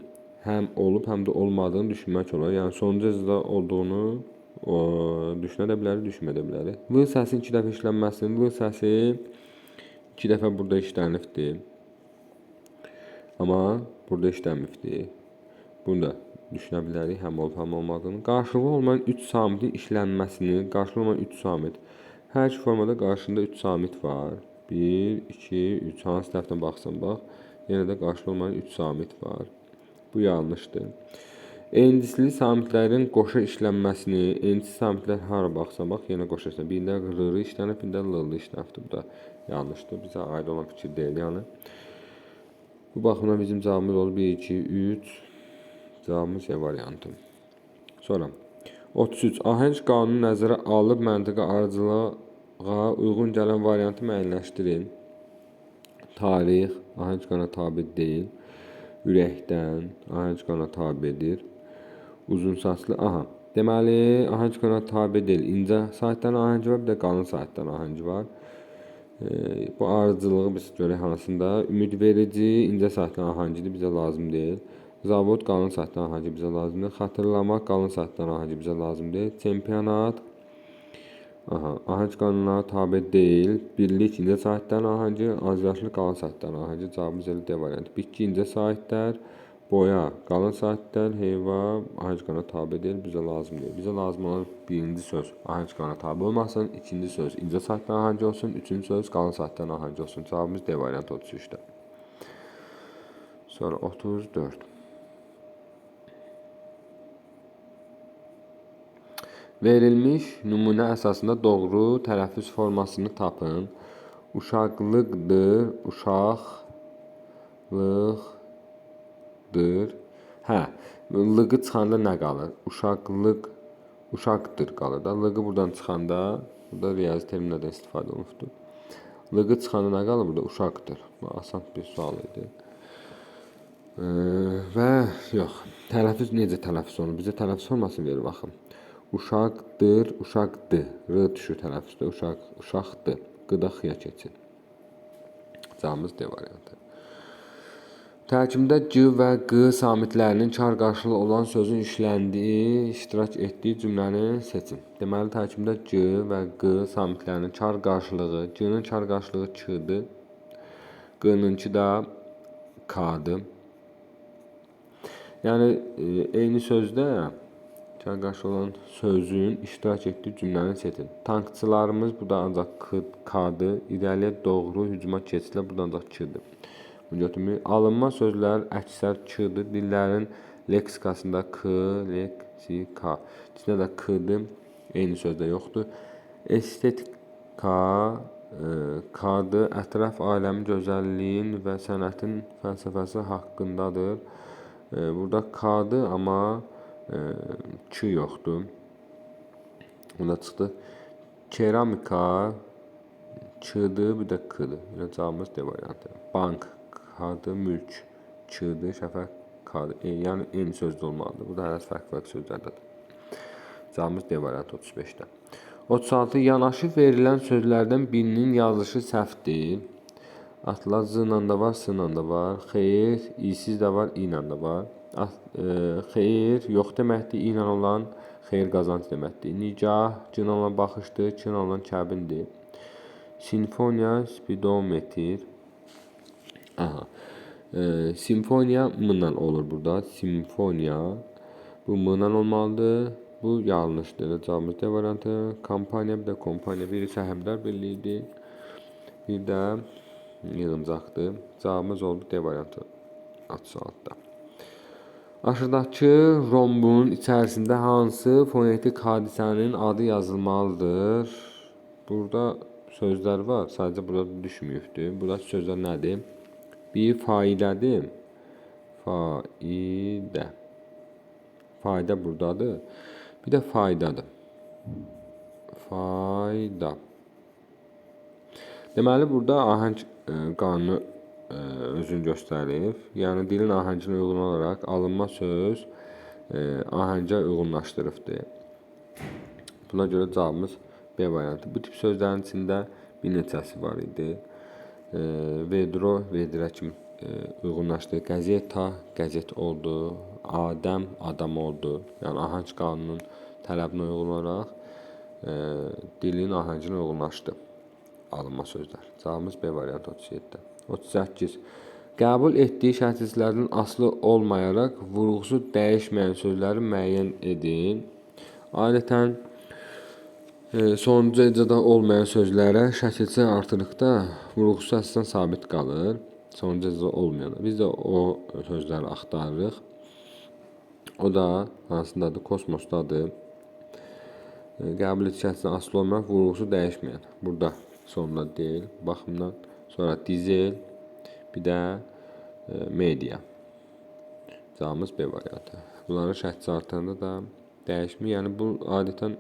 həm olub, həm də olmadığını düşünmək olar. Yəni sonuncu əcdə olduğunu düşünə də bilərik, düşünməyə də bilərik. L səsinin 2 dəfə işlənməsinin, L səsi 2 dəfə burada işlənibdir. Amma burada işlənmibdir. Bunu da düşünə bilərik, həm olub, həm olmadığını. Qarşılığı olmayan 3 samitin işlənməsini, qarşılığı olmayan 3 samit. Hər iki formada qarşında 3 samit var. 1, 2, 3. Hansı tərəfdən baxsan bax. Yenə də qarşılığı olmayan 3 samit var. Bu yanlışdır. Endisli samitlərin qoşa işlənməsini, endisli samitlər hara baxsan bax, yenə qoşa işlənir. Birində r işlənib, birində l işlənibdir. Bu da yanlışdır. Bizə aid olan fikir deyil, yəni. Bu baxımdan bizim cavabımız olur 1, 2, 3. Cavabımız C variantı. Sonra 33. Ahəng qanunu nəzərə alıb məntiqə ardıcılığa uyğun gələn variantı müəyyənləşdirin. Tarix ahəng qanuna tabe deyil. Ürəkdən ahəng qanuna tabedir. Uzun saçlı, aha. Deməli, ahəng qanuna tabe deyil. İncə saatdan ahəng var, bir də qalın saatdan ahəng var. Bu ardıcılığı biz görək hansında. Ümidverici, incə saatdan ahəngidir, bizə lazım deyil. Zavod qalın saatdan ahəngi bizə lazımdır. Xatırlamaq qalın saatdan ahəngi bizə lazım deyil. Çempionat ahəng qanununa tabe deyil. Birlik incə saatdan ahəngi, azyaşlı qalın saatdan ahəngi. Cavabımız elə D variantı. Bitki incə saatlər, boya qalın saatlər, heyva ahəng qanuna tabe deyil, bizə lazım deyil. Bizə lazım olan birinci söz ahəng qanuna tabe olmasın, ikinci söz incə saatdan ahəngi olsun, üçüncü söz qalın saatdan ahəngi olsun. Cavabımız D variantı 33-də. Sonra 34. Verilmiş nümunə əsasında doğru tələffüz formasını tapın. Uşaqlıqdır, uşaqlıqdır. Lığı çıxanda nə qalır? Uşaqdır qalır da. Lığı buradan çıxanda, burada riyazi terminlərdən istifadə olunubdur. Lığı çıxanda nə qalır burada? Uşaqdır. Bu asan bir sual idi. Və yox, tələffüz necə tələffüz olunur? Bizə tələffüz formasını verir, baxın. Uşaqdır, uşaqdır. R düşür tələffüzdə. Uşaqdır. Qıda xıya keçir. Cavabımız D variantı. Tərkibində C və Q samitlərinin çar qarşılığı olan sözün işləndiyi, iştirak etdiyi cümləni seçin. Deməli, tərkibində C və Q samitlərinin çar qarşılığı, C-nin çar qarşılığı Q-dır. Q-nınki da K-dır. Yəni, eyni sözdə çar qarşılığı olan sözün iştirak etdiyi cümləni seçin. Tankçılarımız burada ancaq K-dır. İrəliyə doğru hücuma keçirlər, burada ancaq K-dır. Alınma sözlər əksər K-dır. Dillərin leksikasında K, leksika. İçində də K-dır. Eyni sözdə yoxdur. Estetika K-dır. Ətraf aləmin gözəlliyin və sənətin fəlsəfəsi haqqındadır. Burada K-dır, amma Q yoxdur. Bunda çıxdı. Keramika Q-dır, bir də K-dır. Cavabımız D variantı. Bank K-dır, mülk Q-dır, şəfəq K-dır. Yəni eyni sözdür olmalıdır. Burada hər fərqli sözlərdədir. Cavabımız D variantı 35-də. 36. Yanaşı verilən sözlərdən birinin yazılışı səhvdir. Atlar z ilə də var, s ilə də var. Xeyr, isiz də var, i ilə də var. Xeyr yox deməkdir, i ilə olan xeyir qazanc deməkdir. Nicah c ilə olan baxışdır, ç ilə olan kəbindir. Simfoniya, spidometr. Aha. Simfoniya m ilə olur burada. Simfoniya. Bu m ilə olmalıdır. Bu yanlışdır. Cavabımız D variantı. Kampaniya, bir də kompaniya. Biri səhmdar birliyidir. Bir də yığıncaqdır. Cavabımız oldu D variantı. 36-da. Aşağıdakı rombun içərisində hansı fonetik hadisənin adı yazılmalıdır? Burada sözlər var. Sadəcə burada düşməyibdir. Buradakı sözlər nədir? Bir faidədir. Faidə. Fayda buradadır. Bir də faydadır. Fayda. Deməli, burada ahəng qanunu özünü göstərir. Yəni, dilin ahənginə uyğun olaraq alınma söz ahəngə uyğunlaşdırıbdır. Buna görə cavabımız B variantı. Bu tip sözlərin içində bir neçəsi var idi. Vedro, vedrə kimi uyğunlaşdı. Qəzeta, qəzet oldu. Adəm, adam oldu. Yəni, ahəng qanunun tələbinə uyğun olaraq dilin ahənginə uyğunlaşdı alınma sözlər. Cavabımız B variantı 37-də. 38. Qəbul etdiyi şərtsizlərdən asılı olmayaraq vurğusu dəyişməyən sözləri müəyyən edin. Adətən sonuncu ecada olmayan sözlərə şəkilçi artırıqda vurğusu əsasən sabit qalır. Sonuncu ecada olmayan. Biz də o sözləri axtarırıq. O da hansındadır? Kosmosdadır. Qəbul etdiyi şərtsizlərdən asılı olmayaraq vurğusu dəyişməyən. Burada sonunda deyil. Baxımdan sonra dizel, bir də media. Cavabımız B variantı. Bunların şərtçi artırında da dəyişmir. Yəni bu adətən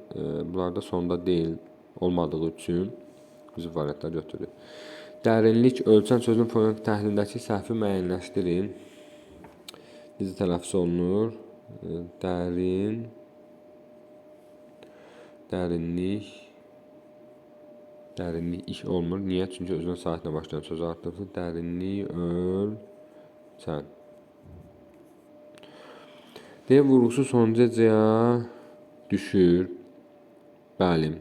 bunlarda sonda deyil olmadığı üçün biz variantlar götürürük. Dərinlik ölçən sözün fonetik təhlilindəki səhvi müəyyənləşdirin. Necə tələffüz olunur? Dərinlik iş olmur. Niyə? Çünki özünə saatlə başlayan söz artırılır. Dərinlik ölçən. D vurğusu sonuncu ecaya düşür. Bəli.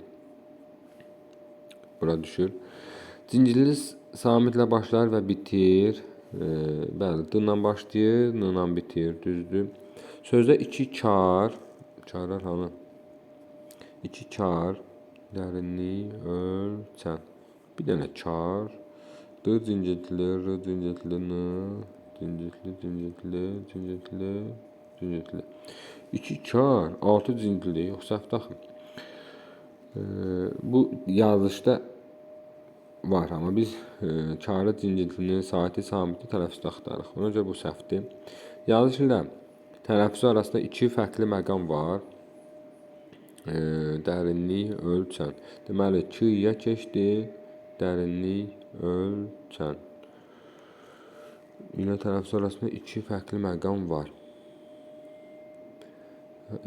Bura düşür. Cincirli samitlə başlar və bitir. Bəli, d ilə başlayır, n ilə bitir. Düzdür. Sözdə iki kar. Karlar hanı? İki kar. Dərinlik ölçən. Bir dənə kar. D cincirli, r cincirli, n cincirli. İki kar, 6 cincirli. Yox, səhvdir axı. Bu yazılışda var, amma biz karı cincirlinin saati samiti tələffüzdə axtarırıq. Ona görə bu səhvdir. Yazılış ilə tələffüz arasında iki fərqli məqam var. Dərinlik ölçən. Deməli, Q-ya keçdi. Dərinlik ölçən. Yine tələffüz arasında iki fərqli məqam var.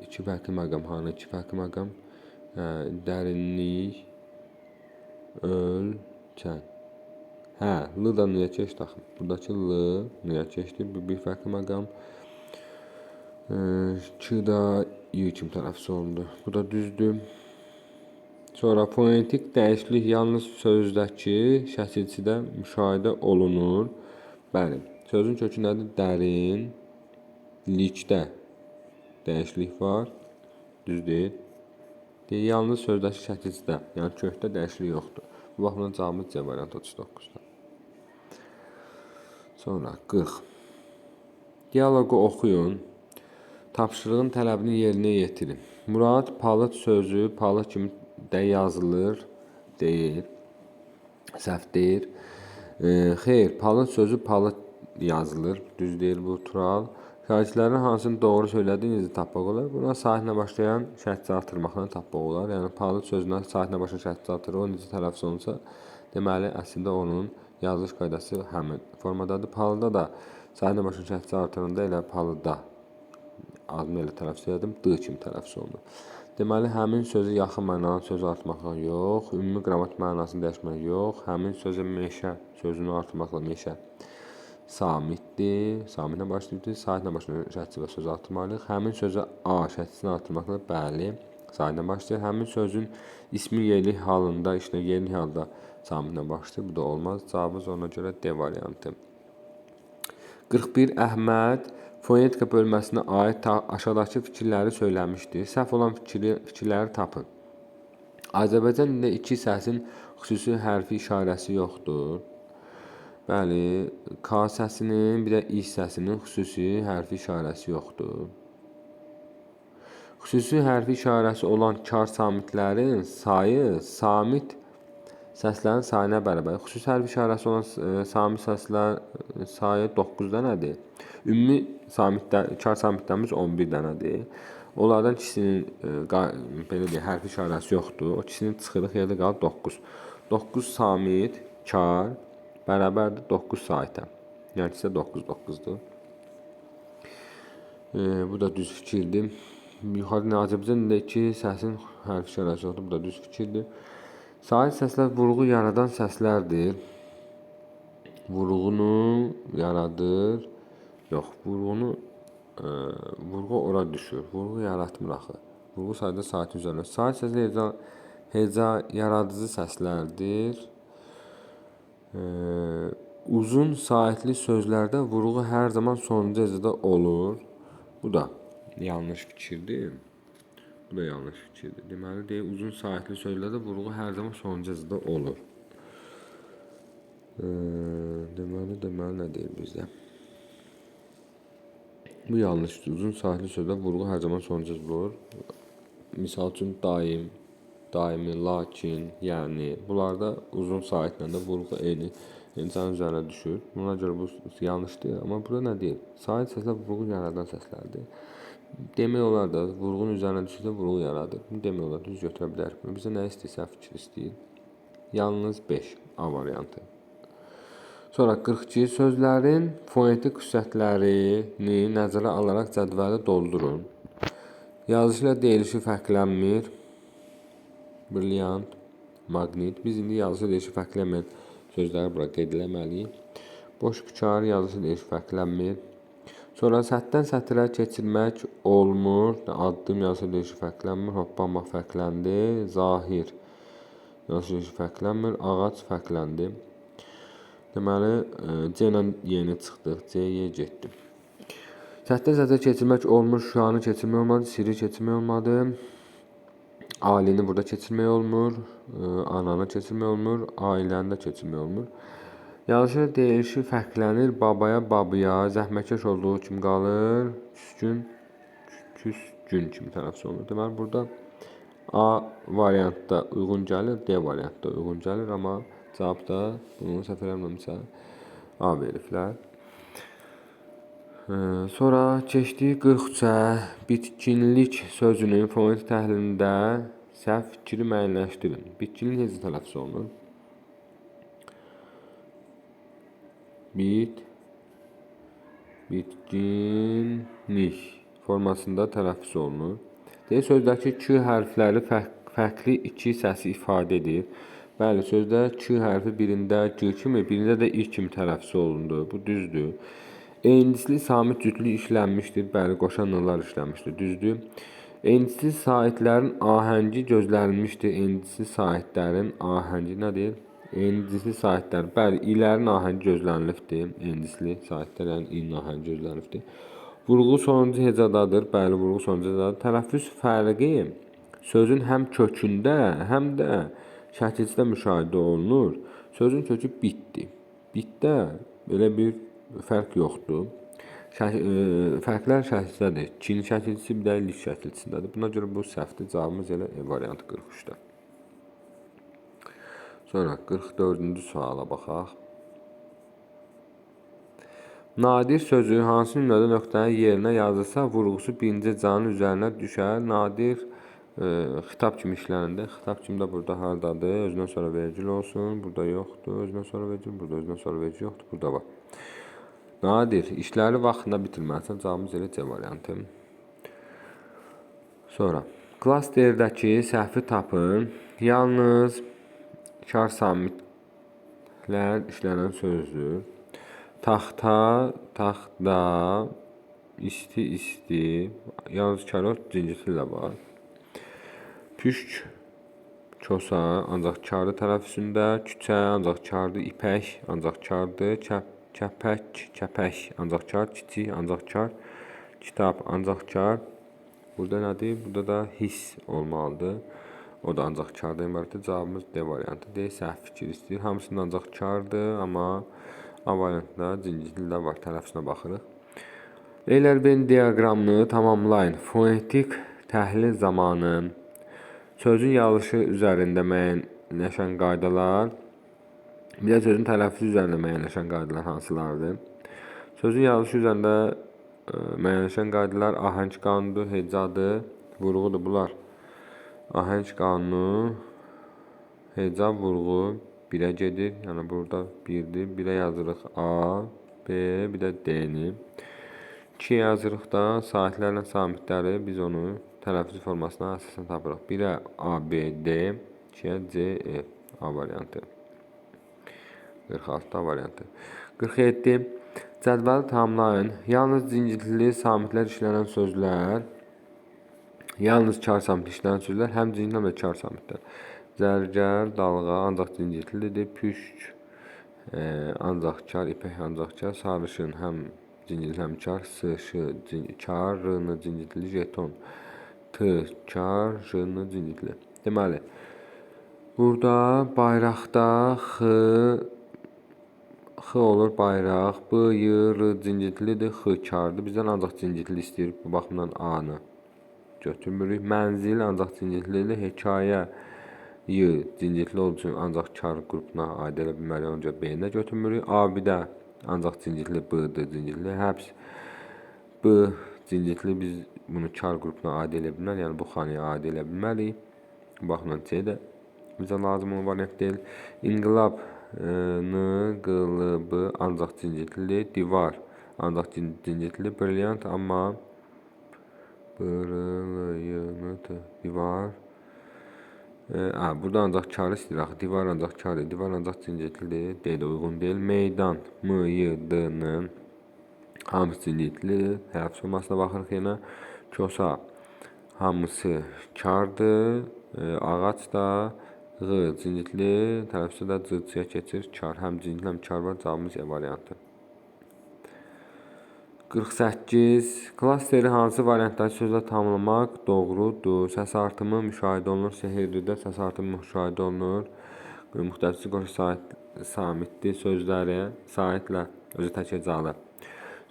İki fərqli məqam. Hanı iki fərqli məqam? Dərinlik ölçən. L da niyə keçdi axı? Buradakı L niyə keçdi? Bu bir fərqli məqam. Q da Y kimi tələffüz olundu. Bu da düzdür. Sonra fonetik dəyişiklik yalnız sözdəki şəkilçidə müşahidə olunur. Bəli. Sözün kökü nədir? Dərinlikdə dəyişiklik var. Düzdür. Yalnız sözdəki şəkilçidə, yəni kökdə dəyişiklik yoxdur. Bu baxımdan cavabımız C variantı 39-da. Sonra 40. Dialoqu oxuyun. Tapşırığın tələbini yerinə yetirin. Murad, palıd sözü palıd kimi də yazılır, deyil. Səhv deyir. Xeyr, palıd sözü palıd yazılır. Düz deyir bu Tural. Şahidlərin hansını doğru söylədiyinizi tapmaq olar. Buna saatlə başlayan şərtçə artırmaqla tapmaq olar. Yəni palıd sözünə saatlə başlayan şərtçə artırır. O necə tələffüz olunsa, deməli əslində onun yazılış qaydası həmin formadadır. Palıda da saatlə başlayan şərtçə artırında elə palıda adını elə tələffüz edim, d kimi tələffüz olunur. Deməli, həmin sözü yaxın mənalı sözü artırmaqla yox, ümumi qrammatik mənasını dəyişmək yox, həmin sözə meşə sözünü artırmaqla meşə samitdir, samitlə başlayıbdır, saitlə başlayır şərtçə və söz artırmalıyıq. Həmin sözə a şərtçəsini artırmaqla bəli, saitlə başlayır. Həmin sözün ismi yerli halında, işte yerli halda samitlə başlayır, bu da olmaz. Cavabımız ona görə D variantı. 41. Əhməd fonetika bölməsinə aid aşağıdakı fikirləri söyləmişdir. Səhv olan fikirləri tapın. Azərbaycan dilində iki səsin xüsusi hərfi işarəsi yoxdur. Bəli, K səsinin, bir də İ səsinin xüsusi hərfi işarəsi yoxdur. Xüsusi hərfi işarəsi olan kar samitlərin sayı samit səslərin sayına bərabər. Xüsusi hərfi işarəsi olan samit səslər sayı 9 dənədir. Ümumi kar samitlərimiz 11 dənədir. Onlardan ikisinin belə deyək, hərfi işarəsi yoxdur. O ikisini çıxırıq, yerdə qalır 9. 9 samit kar bərabərdir 9 saitə. Yəni isə 9 9-dur. Bu da düz fikirdir. Yuxarıda Azərbaycan dilində iki səsin hərfi işarəsi yoxdur. Bu da düz fikirdir. Sait səslər vurğu yaradan səslərdir. Vurğunu yaradır. Yox, vurğu ora düşür. Vurğu yaratmır axı. Vurğu sayda saitin üzərində. Sait səslər heca yaradıcı səslərdir. Uzun saitli sözlərdə vurğu hər zaman sonuncu hecada olur. Bu da yanlış fikirdir. Bu da yanlış fikirdir. Deməli, deyək, uzun saitli sözlərdə vurğu hər zaman sonuncu hecada olur. Deməli nə deyir bizdə? Bu yanlışdır. Uzun saitli sözdə vurğu hər zaman sonuncu hecada olur. Misal üçün daim, daimi, lakin, yəni bunlarda uzun saitlə də vurğu eyni insanın üzərinə düşür. Buna görə bu yanlışdır. Amma burada nə deyir? Sait səslər vurğu yaradan səslərdir. Demək olar da vurğunun üzərinə düşürsə vurğu yaradır. Bunu demək olar, düz götürə bilər. Bizə nə istəyirsə fikir istəyir. Yalnız 5 A variantı. Sonra 42 sözlərin fonetik xüsusiyyətlərini nəzərə alaraq cədvəli doldurun. Yazışı ilə deyilişi fərqlənmir. Brilliant, maqnit. Biz indi yazışı deyilişi fərqlənmir sözləri bura qeyd eləməliyik. Boş bükar, yazışı deyilişi fərqlənmir. Sonra sətdən sətrə keçirmək olmur. Addım yazışı deyilişi fərqlənmir. Hoppanmaq fərqləndi. Zahir yazışı deyilişi fərqlənmir. Ağac fərqləndi. Deməli, C ilə yeni çıxdıq. C-yə getdi. Sətdən sətrə keçirmək olmur. Şuanı keçirmək olmadı. Siri keçirmək olmadı. Ailəni burada keçirmək olmur. Ananı keçirmək olmur. Ailəni də keçirmək olmur. Yazışı deyilişi fərqlənir. Babaya, babıya, zəhmətkeş olduğu kimi qalır. Küsgün kimi tələffüz olunur. Deməli, burada A variantda uyğun gəlir, D variantda uyğun gəlir. Amma cavabda bunu səhv eləmirəmsə A veriblər. Sonra keçdik 43-ə. Bitkinlik sözünün fonetik təhlilində səhv fikri müəyyənləşdirin. Bitkinlik necə tələffüz olunur? Bitkinlik formasında tələffüz olunur. Deyək, sözdəki Q hərfləri fərqli iki səsi ifadə edir. Bəli, sözdə Q hərfi birində G kimi, birində də I kimi tələffüz olundu. Bu düzdür. Eynisli samit cütlü işlənmişdir. Bəli, qoşanlar işlənmişdir. Düzdür. Eynisli saitlərin ahəngi gözlənilmişdir. Eynisli saitlərin ahəngi nədir? Eynisli saitlər. Bəli, ilərin ahəngi gözlənilibdir. Eynisli saitlərin ilin ahəngi gözlənilibdir. Vurğu sonuncu hecadadır. Bəli, vurğu sonuncu hecadadır. Tələffüz fərqi sözün həm kökündə, həm də şəkilçidə müşahidə olunur. Sözün kökü bitdi. Bitdə belə bir fərq yoxdur. Fərqlər şəkildədir. Kin şəkilçisi, bir də lik şəkilçisindədir. Buna görə bu səhvdir. Cavabımız elə E variantı 43-də. Sonra 44-cü suala baxaq. Nadir sözü hansı nümunədə nöqtənin yerinə yazılsa, vurğusu birinci canın üzərinə düşər. Nadir xitab kimi işlənəndə, xitab kimi də burada hardadır? Özündən sonra vergül olsun, burada yoxdur. Özündən sonra vergül, burada özündən sonra vergül yoxdur, burada var. Nadir işləri vaxtında bitirməlisən. Cavabımız elə C variantı. Sonra klasterdəki səhvi tapın. Yalnız kar samitlər işlənən sözdür. Taxta, taxtda, isti, isti. Yalnız karot cincikli ilə var. Püşk, çosa, ancaq kardı tərəfisində. Küçə, ancaq kardı. İpək, ancaq kardı. Kəpək, kəpək, ancaq kar. Kiçik, ancaq kar. Kitab, ancaq kar. Burada nədir? Burada da hiss olmalıdır. O da ancaq kardan ibarətdir. Cavabımız D variantı. D səhv fikir istəyir. Hamısında ancaq kardır, amma A variantında cincikli var. Tərəfisinə baxırıq. Eyler-Beyin diaqramını tamamlayın. Fonetik təhlil zamanı sözün yazılışı üzərində müəyyənləşən qaydalar, bir də sözün tələffüzü üzərində müəyyənləşən qaydalar hansılardır? Sözün yazılışı üzərində müəyyənləşən qaydalar ahəng qanunudur, hecadır, vurğudur. Bunlar ahəng qanunu, heca, vurğu birə gedir. Yəni burada birdir. Birə yazırıq A, B, bir də D-ni. 2 yazırıq da saitlərlə samitləri biz onu tələffüz formasına əsasən tapırıq. 1-ə A, B, D, 2-yə C, E. A variantı. 46 A variantı. 47. Cədvəli tamamlayın. Yalnız cincikli samitlər işlənən sözlər, yalnız kar samitli işlənən sözlər, həm cincikli həm də kar samitlər. Zərgər, dalğa, ancaq cinciklidir. Püşk, ancaq kar, ipək, ancaq kar. Sarışın, həm cincikli, həm kar. Şı, kar, rını, cincikli. Jeton, t, kar, rını, cincikli. Deməli, burada bayraqda x olur bayraq. B, y, r cinciklidir. X kardır. Bizdən ancaq cincikli istəyir. Bu baxımdan A-nı götürmürük. Mənzil ancaq cinciklidir. Hekayə, y cincikli olduğu üçün ancaq kar qrupuna aid edə bilmərik, ancaq B-nə götürmürük. A-bir-də ancaq cincikli B-dir, cincikli. Həbs B cincikli, biz bunu kar qrupuna aid edə bilmərik, yəni bu xanaya aid edə bilmərik. Baxımdan C də bizə lazım olan variant deyil. İnqilab, N, qılıbı ancaq cincikli. Divar ancaq cincikli. Brilyant, amma divar. Burada ancaq karı istəyir. Divar ancaq kardır. Divar ancaq cinciklidir. D də uyğun deyil. Meydan, M, Y, D-nın hamısı cinciklidir. Tələffüz formasına baxırıq yenə. Kosa hamısı kardır. Ağac da Ğ cincikli. Tələffüzdə də C-yə keçir. Kar. Həm cincikli həm kar var. Cavabımız E variantı. 48. Klasteri hansı variantdakı sözlə tamamlamaq doğrudur? Səs artımı müşahidə olunur. Sehirlidə səs artımı müşahidə olunur. Müxtəlif qoşu samitli sözləri saitlə özü təkəcəli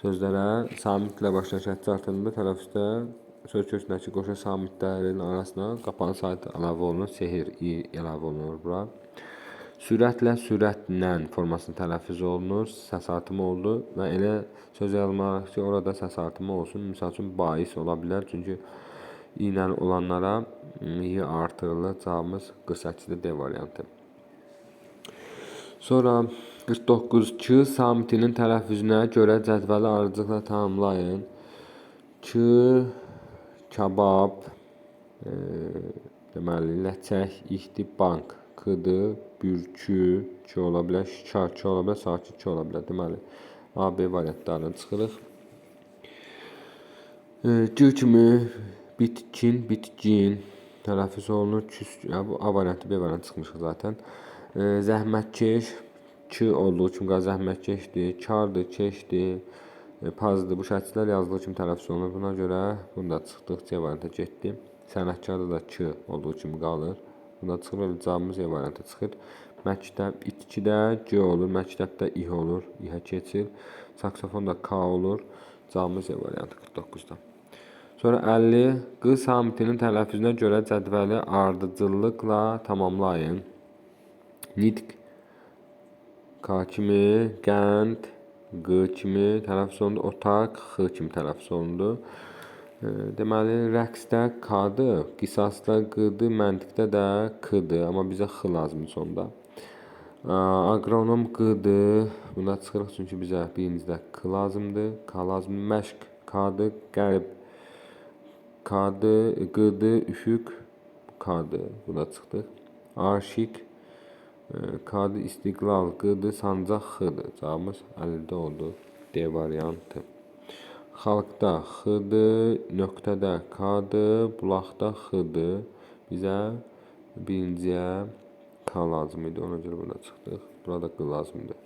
sözlərə samitlə başlayan şəhətçi artımında tələffüzdə söz kökündəki qoşu samitlərin arasına qapalı sait əlavə olunur. Sehir, i əlavə olunur bura. Sürətlə, sürətlə formasının tələffüzü olunur. Səs artımı oldu və elə söz yazmaq ki, orada səs artımı olsun. Misal üçün, bais ola bilər. Çünki ilə olanlara i artırılır. Cavabımız 48-də D variantı. Sonra 49. K samitinin tələffüzünə görə cədvəli ardıcılıqla tamamlayın. K, kabab, deməli, ləçək, ihti, bank. K-dır, bürkü, ki ola bilər, şikar, ki ola bilər, sakit, ki ola bilər. Deməli, A, B variantlarından çıxırıq. C kimi bitkin, bitkin tələffüz olunur. Bu A variantı, B variantı çıxmışıq zaten. Zəhmətkeş, ki olduğu kimi zəhmətkeşdir, kardır, keşdir, pazdır. Bu şəkillər yazdığı kimi tələffüz olunur. Buna görə bunda çıxdıq, C variantı getdi. Sənətkarda da ki olduğu kimi qalır. Bunda çıxır, elə cavabımız E variantı çıxır. Məktəb, itkidə G olur, məktəbdə İ olur, İ-hə keçir. Saksofonda K olur. Cavabımız E variantı 49-da. Sonra 50. Q samitinin tələffüzünə görə cədvəli ardıcıllıqla tamamlayın. Nitq K kimi, qənd Q kimi tələffüz olundu, otaq X kimi tələffüz olundu. Deməli, rəqsdə K-dır, qisasda Q-dır, məntiqdə də K-dır, amma bizə X lazımdır sonda. Aqronom Q-dır, buna çıxırıq çünki bizə birincidə K lazımdır, K lazımdır. Məşq K-dır, qərb K-dır, Q-dır, üfüq K-dır, buna çıxdıq. Aşiq K-dır, istiqlal Q-dır, sancaq X-dır. Cavabımız əldə oldu, D variantı. Xalqda X-dır, nöqtədə K-dır, bulaqda X-dır. Bizə birinciyə K lazım idi, ona görə buna çıxdıq. Burada Q lazımdır.